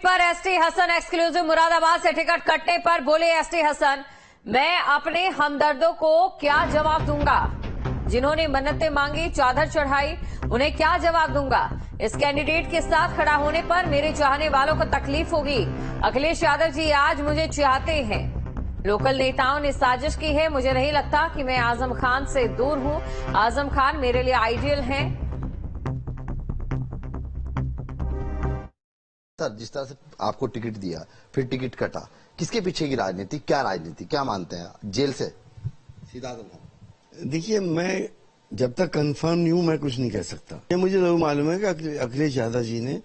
पर ST Hasan exclusive Moradabad से ticket कटने पर बोले एसटी हसन, मैं अपने हमदर्दों को क्या जवाब दूंगा। जिन्होंने मन्नतें मांगी, चादर चढ़ाई, उन्हें क्या जवाब दूंगा। इस कैंडिडेट के साथ खड़ा होने पर मेरे चाहने वालों को तकलीफ होगी। अखिलेश यादव जी आज मुझे चाहते हैं, लोकल नेताओं ने साजिश की है। मुझे नहीं लगता कि मैं आजम खान से दूर हूं। आजम खान मेरे लिए आइडियल हैं। सर, जिस तरह से आपको टिकट दिया, फिर टिकट कटा, किसके पीछे की राजनीति, क्या राजनीति, क्या मानते हैं? जेल से सीधा आजम खान। देखिए, मैं जब तक कंफर्म नहीं हूं मैं कुछ नहीं कह सकता। ये मुझे जरूर मालूम है कि अखिलेश यादव जी ने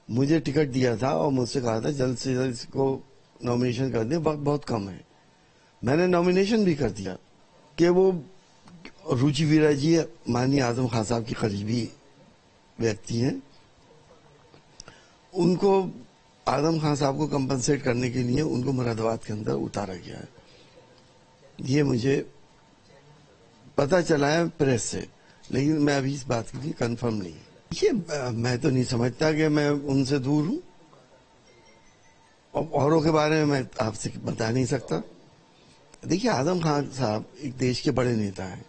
मुझे टिकट दिया था और मुझसे कहा था जल्द से जल्द इसको नॉमिनेशन कर दें, वक्त बहुत कम है। मैंने नॉमिनेशन भी कर दिया कि वो रुचि वीरा जी माननीय आजम खान साहब की करीबी व्यक्ति हैं, उनको आजम खान साहब को कंपनसेट करने के लिए उनको मुरादाबाद के अंदर उतारा गया है। ये मुझे पता चला है प्रेस से, लेकिन मैं अभी इस बात के लिए कंफर्म नहीं। ये मैं तो नहीं समझता कि मैं उनसे दूर हूं, और औरों के बारे में मैं आपसे बता नहीं सकता। देखिए, आजम खान साहब एक देश के बड़े नेता हैं।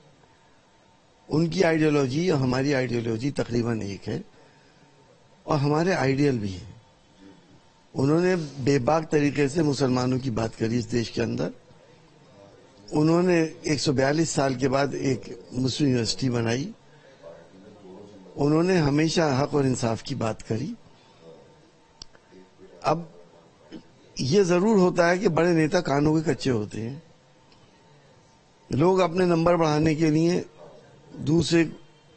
उनकी आइडियोलॉजी और हमारी आइडियोलॉजी तकरीबन एक है, और हमारे आइडियल भी हैं। उन्होंने बेबाक तरीके से मुसलमानों की बात करी इस देश के अंदर। उन्होंने 142 साल के बाद एक मुस्लिम यूनिवर्सिटी बनाई। उन्होंने हमेशा हक और इंसाफ की बात करी। अब ये जरूर होता है कि बड़े नेता कानों के कच्चे होते हैं। लोग अपने नंबर बढ़ाने के लिए दूसरे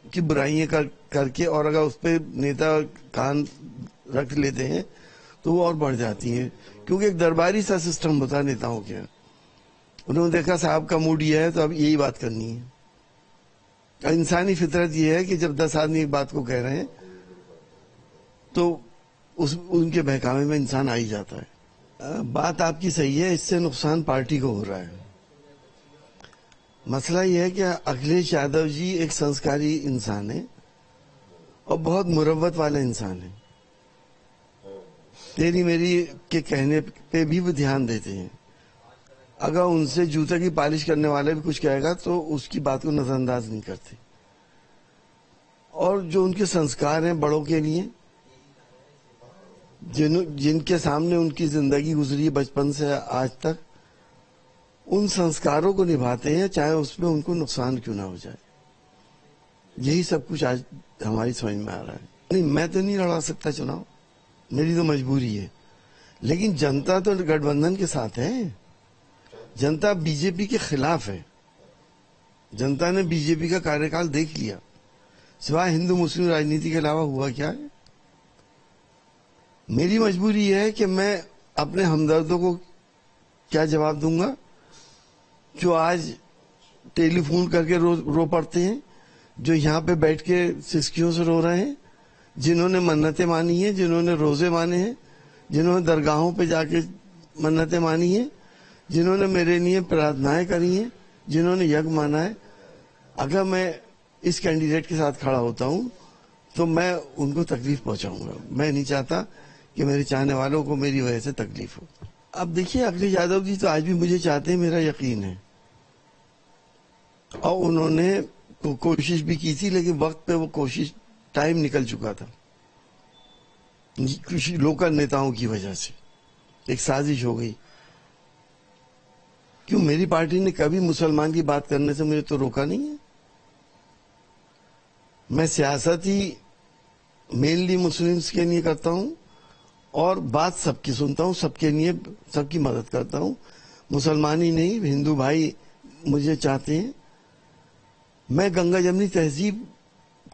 की बुराइयां करके, और अगर उस पर नेता कान रख लेते हैं तो वो और बढ़ जाती हैं, क्योंकि एक दरबारी सा सिस्टम होता है नेताओं के। उन्होंने देखा साहब का मूड ये है तो अब यही बात करनी है। इंसानी फितरत ये है कि जब 10 आदमी एक बात को कह रहे हैं तो उनके बहकावे में इंसान आ ही जाता है। बात आपकी सही है, इससे नुकसान पार्टी को हो रहा है। मसला यह है कि अखिलेश यादव जी एक संस्कारी इंसान है और बहुत मुरव्वत वाला इंसान है। तेरी मेरी के कहने पे भी वो ध्यान देते हैं। अगर उनसे जूते की पालिश करने वाले भी कुछ कहेगा तो उसकी बात को नजरअंदाज नहीं करते। और जो उनके संस्कार हैं बड़ों के लिए, जिनके सामने उनकी जिंदगी गुजरी बचपन से आज तक, उन संस्कारों को निभाते हैं, चाहे उसमें उनको नुकसान क्यों ना हो जाए। यही सब कुछ आज हमारी समझ में आ रहा है। नहीं, मैं तो नहीं लड़ा सकता चुनाव, मेरी तो मजबूरी है। लेकिन जनता तो गठबंधन के साथ है। जनता बीजेपी के खिलाफ है। जनता ने बीजेपी का कार्यकाल देख लिया। सिवाय हिंदू मुस्लिम राजनीति के अलावा हुआ क्या है। मेरी मजबूरी है कि मैं अपने हमदर्दों को क्या जवाब दूंगा, जो आज टेलीफोन करके रो पड़ते हैं, जो यहाँ पे बैठ के सिसकियों से रो रहे हैं, जिन्होंने मन्नतें मानी हैं, जिन्होंने रोजे माने हैं, जिन्होंने दरगाहों पे जाके मन्नतें मानी हैं, जिन्होंने मेरे लिए प्रार्थनाएं करी हैं, जिन्होंने यज्ञ माना है। अगर मैं इस कैंडिडेट के साथ खड़ा होता हूं तो मैं उनको तकलीफ पहुंचाऊंगा। मैं नहीं चाहता कि मेरे चाहने वालों को मेरी वजह से तकलीफ हो। अब देखिए, अखिलेश यादव जी तो आज भी मुझे चाहते हैं, मेरा यकीन है। और उन्होंने कोशिश भी की थी, लेकिन वक्त पे वो कोशिश, टाइम निकल चुका था। कुछ लोकल नेताओं की वजह से एक साजिश हो गई। क्यों, मेरी पार्टी ने कभी मुसलमान की बात करने से मुझे तो रोका नहीं है। मैं सियासत ही मेनली मुस्लिम्स के लिए करता हूं और बात सबकी सुनता हूं, सबके लिए सबकी मदद करता हूं। मुसलमान ही नहीं, हिंदू भाई मुझे चाहते हैं। मैं गंगा जमनी तहजीब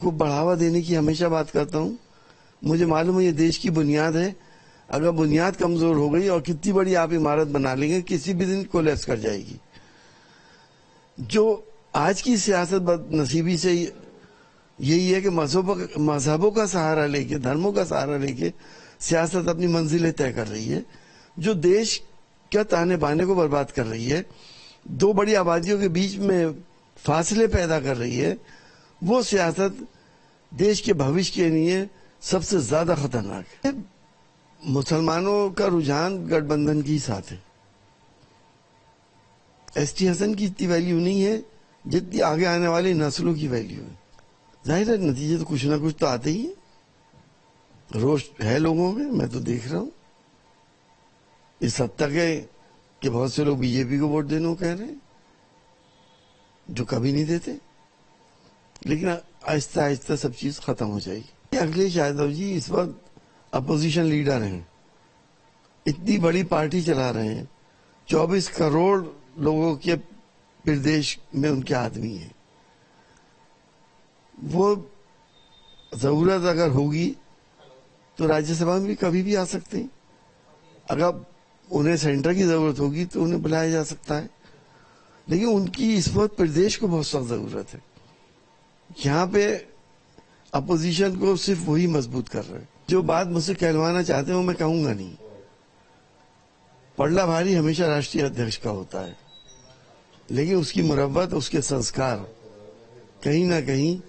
को बढ़ावा देने की हमेशा बात करता हूं। मुझे मालूम है ये देश की बुनियाद है। अगर बुनियाद कमजोर हो गई और कितनी बड़ी आप इमारत बना लेंगे, किसी भी दिन कोलैप्स कर जाएगी। जो आज की सियासत बदनसीबी से यही है कि मजहबों का सहारा लेके, धर्मों का सहारा लेके सियासत अपनी मंजिलें तय कर रही है, जो देश का ताने बाने को बर्बाद कर रही है, दो बड़ी आबादियों के बीच में फासले पैदा कर रही है। वो सियासत देश के भविष्य के लिए सबसे ज्यादा खतरनाक है। मुसलमानों का रुझान गठबंधन के ही साथ है। एसटी हसन की इतनी वैल्यू नहीं है जितनी आगे आने वाली नस्लों की वैल्यू है। जाहिर है नतीजे तो कुछ ना कुछ तो आते ही है। रोष है लोगों में, मैं तो देख रहा हूं। इस हद तक है कि बहुत से लोग बीजेपी को वोट देने को कह रहे हैं, जो कभी नहीं देते। लेकिन आहिस्ता आहिस्ता सब चीज खत्म हो जाएगी। अखिलेश यादव जी इस वक्त अपोजिशन लीडर हैं, इतनी बड़ी पार्टी चला रहे हैं, 24 करोड़ लोगों के प्रदेश में उनके आदमी हैं। वो जरूरत अगर होगी तो राज्यसभा में भी कभी भी आ सकते हैं। अगर उन्हें सेंटर की जरूरत होगी तो उन्हें बुलाया जा सकता है। लेकिन उनकी इस वक्त प्रदेश को बहुत सख्त जरूरत है। यहाँ पे अपोजिशन को सिर्फ वही मजबूत कर रहे हैं। जो बात मुझसे कहलवाना चाहते हैं वो मैं कहूंगा नहीं। पड़ला भारी हमेशा राष्ट्रीय अध्यक्ष का होता है, लेकिन उसकी मुरब्बत, उसके संस्कार कहीं ना कहीं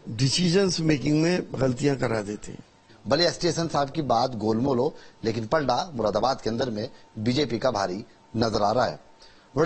डिसीजंस मेकिंग में गलतियां करा देते हैं। भले एसटी हसन साहब की बात गोलमोल हो, लेकिन पलड़ा मुरादाबाद के अंदर में बीजेपी का भारी नजर आ रहा है।